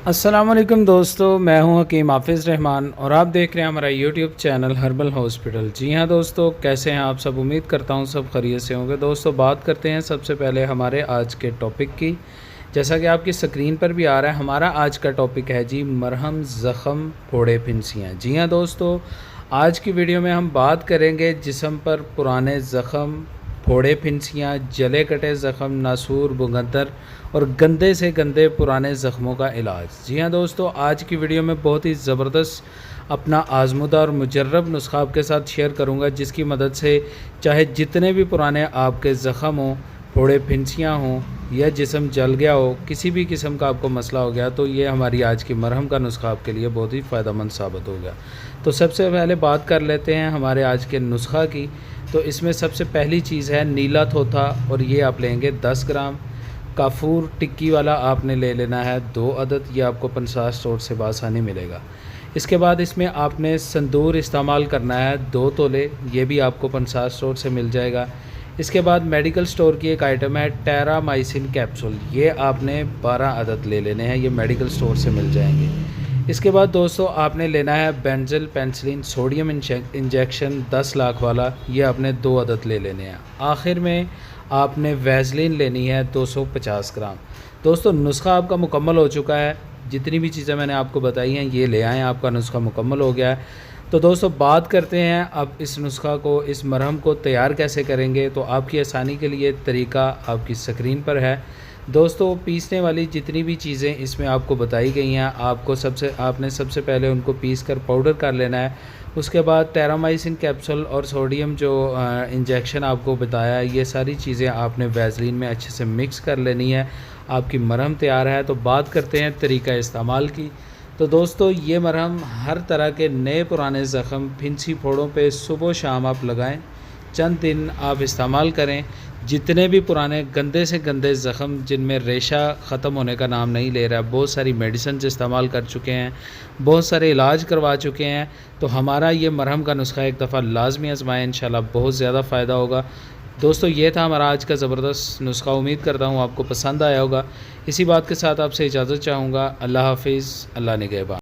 अस्सलाम वालेकुम दोस्तों, मैं हूं हकीम हाफिज़ रहमान और आप देख रहे हैं हमारा यूट्यूब चैनल हर्बल हॉस्पिटल। जी हां दोस्तों, कैसे हैं आप सब? उम्मीद करता हूं सब खैरियत से होंगे। दोस्तों, बात करते हैं सबसे पहले हमारे आज के टॉपिक की। जैसा कि आपकी स्क्रीन पर भी आ रहा है, हमारा आज का टॉपिक है जी मरहम, ज़ख़म, फोड़े, फिंसियाँ। जी हाँ दोस्तों, आज की वीडियो में हम बात करेंगे जिस्म पर पुराने ज़ख़म, फोड़े, फिंसियाँ, जले कटे ज़ख़म, नासूर, भुगंदर और गंदे से गंदे पुराने ज़ख़्मों का इलाज। जी हाँ दोस्तों, आज की वीडियो में बहुत ही ज़बरदस्त अपना आज़मूदा और मुजर्रब नुस्खा आपके साथ शेयर करूँगा, जिसकी मदद से चाहे जितने भी पुराने आपके ज़ख़म हों, फोड़े, फिंसियाँ हों या जिस्म जल गया हो, किसी भी किस्म का आपको मसला हो गया, तो ये हमारी आज की मरहम का नुस्खा आपके लिए बहुत ही फ़ायदेमंद साबित होगा। तो सबसे पहले बात कर लेते हैं हमारे आज के नुस्खा की। तो इसमें सबसे पहली चीज़ है नीला थोथा, और ये आप लेंगे 10 ग्राम। काफूर टिक्की वाला आपने ले लेना है 2 अदद, ये आपको 50 स्टोर से बासानी मिलेगा। इसके बाद इसमें आपने संदूर इस्तेमाल करना है 2 तोले, ये भी आपको 50 स्टोर से मिल जाएगा। इसके बाद मेडिकल स्टोर की एक आइटम है टेरामाइसिन कैप्सूल, ये आपने 12 अदद ले लेने हैं, ये मेडिकल स्टोर से मिल जाएंगे। इसके बाद दोस्तों आपने लेना है benzyl penicillin sodium injection 10 lakh वाला, ये आपने 2 अदद ले लेने हैं। आखिर में आपने वैसलीन लेनी है 250 ग्राम। दोस्तों, नुस्खा आपका मुकम्मल हो चुका है। जितनी भी चीज़ें मैंने आपको बताई हैं ये ले आएँ, आपका नुस्खा मुकम्मल हो गया है। तो दोस्तों, बात करते हैं अब इस नुस्खा को, इस मरहम को तैयार कैसे करेंगे। तो आपकी आसानी के लिए तरीका आपकी स्क्रीन पर है। दोस्तों, पीसने वाली जितनी भी चीज़ें इसमें आपको बताई गई हैं, आपने सबसे पहले उनको पीस कर पाउडर कर लेना है। उसके बाद टेरामाइसिन कैप्सूल और सोडियम जो इंजेक्शन आपको बताया है, ये सारी चीज़ें आपने वैसलीन में अच्छे से मिक्स कर लेनी है। आपकी मरहम तैयार है। तो बात करते हैं तरीका इस्तेमाल की। तो दोस्तों, ये मरहम हर तरह के नए पुराने ज़ख़म, फिंसी, फोड़ों पे सुबह शाम आप लगाएं। चंद दिन आप इस्तेमाल करें। जितने भी पुराने गंदे से गंदे ज़ख़म जिनमें रेशा ख़त्म होने का नाम नहीं ले रहा, बहुत सारी मेडिसिन इस्तेमाल कर चुके हैं, बहुत सारे इलाज करवा चुके हैं, तो हमारा ये मरहम का नुस्खा एक दफ़ा लाजमी आजमाएं, इंशाल्लाह बहुत ज़्यादा फ़ायदा होगा। दोस्तों, ये था हमारा आज का ज़बरदस्त नुस्खा। उम्मीद करता हूँ आपको पसंद आया होगा। इसी बात के साथ आपसे इजाज़त चाहूँगा। अल्लाह हाफ़िज़, अल्लाह निगहबान।